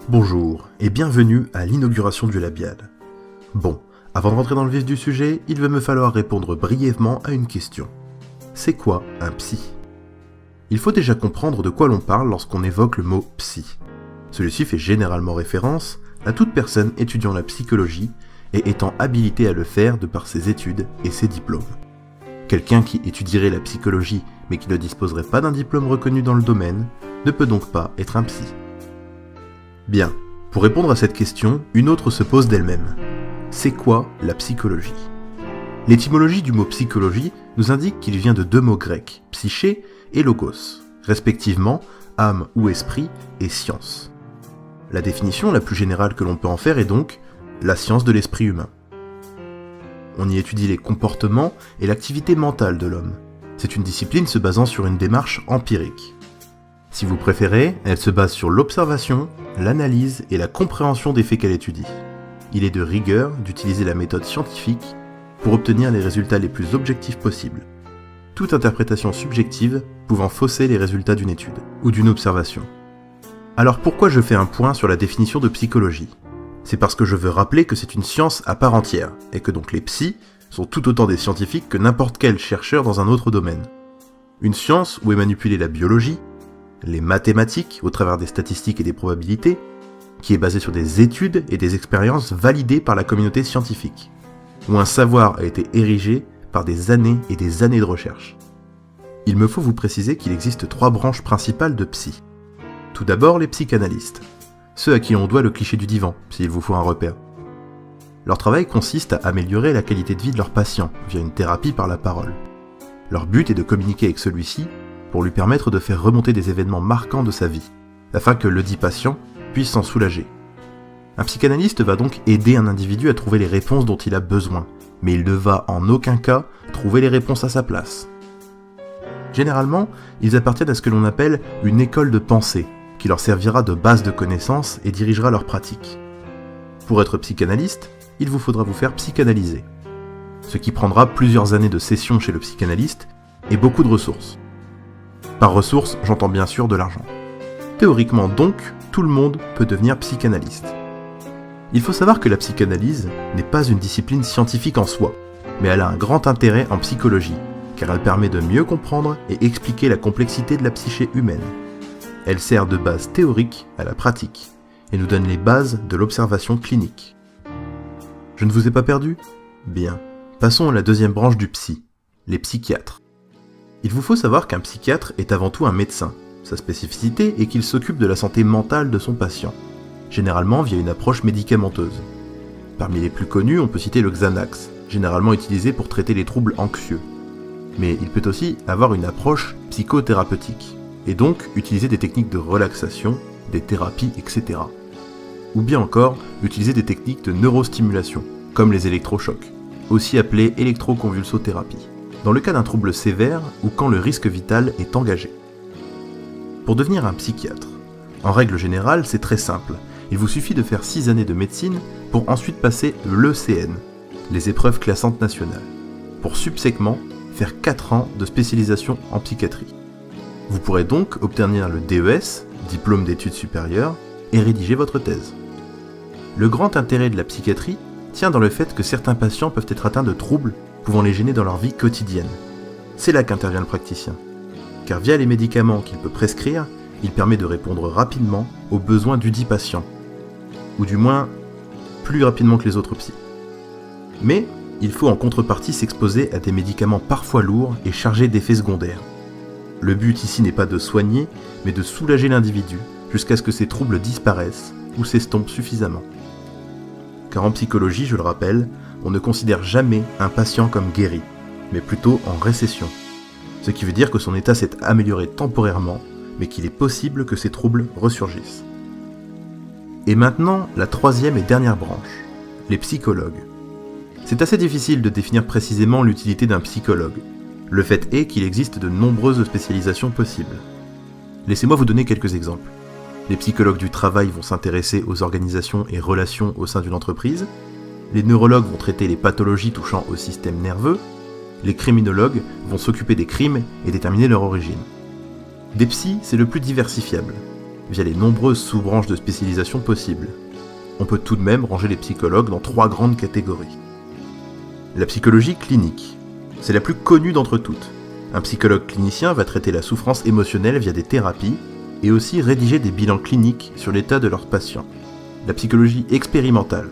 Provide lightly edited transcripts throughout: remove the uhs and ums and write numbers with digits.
Bonjour et bienvenue à l'inauguration du labial. Bon, avant de rentrer dans le vif du sujet, il va me falloir répondre brièvement à une question. C'est quoi un psy ? Il faut déjà comprendre de quoi l'on parle lorsqu'on évoque le mot psy. Celui-ci fait généralement référence à toute personne étudiant la psychologie et étant habilitée à le faire de par ses études et ses diplômes. Quelqu'un qui étudierait la psychologie mais qui ne disposerait pas d'un diplôme reconnu dans le domaine ne peut donc pas être un psy. Bien, pour répondre à cette question, une autre se pose d'elle-même. C'est quoi la psychologie ? L'étymologie du mot psychologie nous indique qu'il vient de deux mots grecs, psyché et logos, respectivement âme ou esprit et science. La définition la plus générale que l'on peut en faire est donc la science de l'esprit humain. On y étudie les comportements et l'activité mentale de l'homme. C'est une discipline se basant sur une démarche empirique. Si vous préférez, elle se base sur l'observation, l'analyse et la compréhension des faits qu'elle étudie. Il est de rigueur d'utiliser la méthode scientifique pour obtenir les résultats les plus objectifs possibles. Toute interprétation subjective pouvant fausser les résultats d'une étude ou d'une observation. Alors pourquoi je fais un point sur la définition de psychologie ? C'est parce que je veux rappeler que c'est une science à part entière et que donc les psys sont tout autant des scientifiques que n'importe quel chercheur dans un autre domaine. Une science où est manipulée la biologie, les mathématiques au travers des statistiques et des probabilités, qui est basée sur des études et des expériences validées par la communauté scientifique, où un savoir a été érigé par des années et des années de recherche. Il me faut vous préciser qu'il existe trois branches principales de psy. Tout d'abord les psychanalystes, ceux à qui on doit le cliché du divan, s'il vous faut un repère. Leur travail consiste à améliorer la qualité de vie de leurs patients via une thérapie par la parole. Leur but est de communiquer avec celui-ci pour lui permettre de faire remonter des événements marquants de sa vie, afin que le dit patient puisse s'en soulager. Un psychanalyste va donc aider un individu à trouver les réponses dont il a besoin, mais il ne va en aucun cas trouver les réponses à sa place. Généralement, ils appartiennent à ce que l'on appelle une école de pensée, qui leur servira de base de connaissances et dirigera leur pratique. Pour être psychanalyste, il vous faudra vous faire psychanalyser, ce qui prendra plusieurs années de sessions chez le psychanalyste et beaucoup de ressources. Par ressources, j'entends bien sûr de l'argent. Théoriquement donc, tout le monde peut devenir psychanalyste. Il faut savoir que la psychanalyse n'est pas une discipline scientifique en soi, mais elle a un grand intérêt en psychologie, car elle permet de mieux comprendre et expliquer la complexité de la psyché humaine. Elle sert de base théorique à la pratique, et nous donne les bases de l'observation clinique. Je ne vous ai pas perdu ? Bien. Passons à la deuxième branche du psy, les psychiatres. Il vous faut savoir qu'un psychiatre est avant tout un médecin. Sa spécificité est qu'il s'occupe de la santé mentale de son patient, généralement via une approche médicamenteuse. Parmi les plus connus, on peut citer le Xanax, généralement utilisé pour traiter les troubles anxieux. Mais il peut aussi avoir une approche psychothérapeutique, et donc utiliser des techniques de relaxation, des thérapies, etc. Ou bien encore, utiliser des techniques de neurostimulation, comme les électrochocs, aussi appelées électroconvulsothérapie, dans le cas d'un trouble sévère ou quand le risque vital est engagé. Pour devenir un psychiatre, en règle générale, c'est très simple. Il vous suffit de faire 6 années de médecine pour ensuite passer l'ECN, les épreuves classantes nationales, pour subséquemment faire 4 ans de spécialisation en psychiatrie. Vous pourrez donc obtenir le DES, diplôme d'études supérieures, et rédiger votre thèse. Le grand intérêt de la psychiatrie tient dans le fait que certains patients peuvent être atteints de troubles pouvant les gêner dans leur vie quotidienne. C'est là qu'intervient le praticien, car via les médicaments qu'il peut prescrire, il permet de répondre rapidement aux besoins dudit patient, ou du moins plus rapidement que les autres psys. Mais il faut en contrepartie s'exposer à des médicaments parfois lourds et chargés d'effets secondaires. Le but ici n'est pas de soigner, mais de soulager l'individu jusqu'à ce que ses troubles disparaissent ou s'estompent suffisamment. Car en psychologie, je le rappelle, on ne considère jamais un patient comme guéri, mais plutôt en récession. Ce qui veut dire que son état s'est amélioré temporairement, mais qu'il est possible que ses troubles ressurgissent. Et maintenant, la troisième et dernière branche, les psychologues. C'est assez difficile de définir précisément l'utilité d'un psychologue. Le fait est qu'il existe de nombreuses spécialisations possibles. Laissez-moi vous donner quelques exemples. Les psychologues du travail vont s'intéresser aux organisations et relations au sein d'une entreprise. Les neurologues vont traiter les pathologies touchant au système nerveux. Les criminologues vont s'occuper des crimes et déterminer leur origine. Des psys, c'est le plus diversifiable. via les nombreuses sous-branches de spécialisation possibles. On peut tout de même ranger les psychologues dans 3 grandes catégories. La psychologie clinique, c'est la plus connue d'entre toutes. Un psychologue clinicien va traiter la souffrance émotionnelle via des thérapies et aussi rédiger des bilans cliniques sur l'état de leurs patients. La psychologie expérimentale,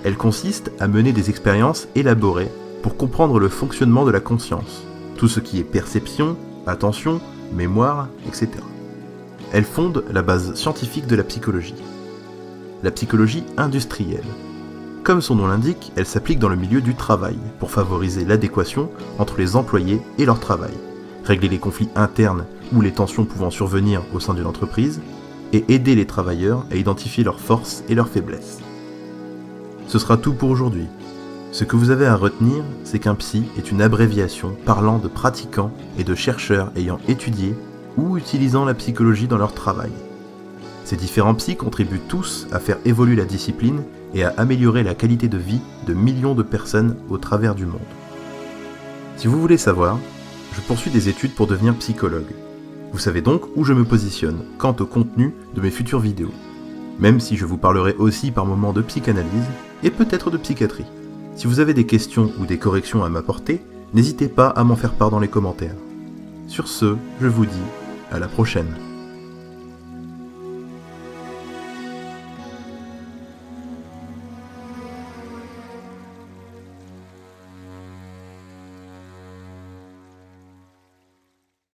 elle consiste à mener des expériences élaborées pour comprendre le fonctionnement de la conscience, tout ce qui est perception, attention, mémoire, etc. Elle fonde la base scientifique de la psychologie. La psychologie industrielle. Comme son nom l'indique, elle s'applique dans le milieu du travail pour favoriser l'adéquation entre les employés et leur travail, régler les conflits internes ou les tensions pouvant survenir au sein d'une entreprise, et aider les travailleurs à identifier leurs forces et leurs faiblesses. Ce sera tout pour aujourd'hui. Ce que vous avez à retenir, c'est qu'un psy est une abréviation parlant de pratiquants et de chercheurs ayant étudié ou utilisant la psychologie dans leur travail. Ces différents psys contribuent tous à faire évoluer la discipline et à améliorer la qualité de vie de millions de personnes au travers du monde. Si vous voulez savoir, je poursuis des études pour devenir psychologue. Vous savez donc où je me positionne quant au contenu de mes futures vidéos, même si je vous parlerai aussi par moments de psychanalyse et peut-être de psychiatrie. Si vous avez des questions ou des corrections à m'apporter, n'hésitez pas à m'en faire part dans les commentaires. Sur ce, je vous dis à la prochaine.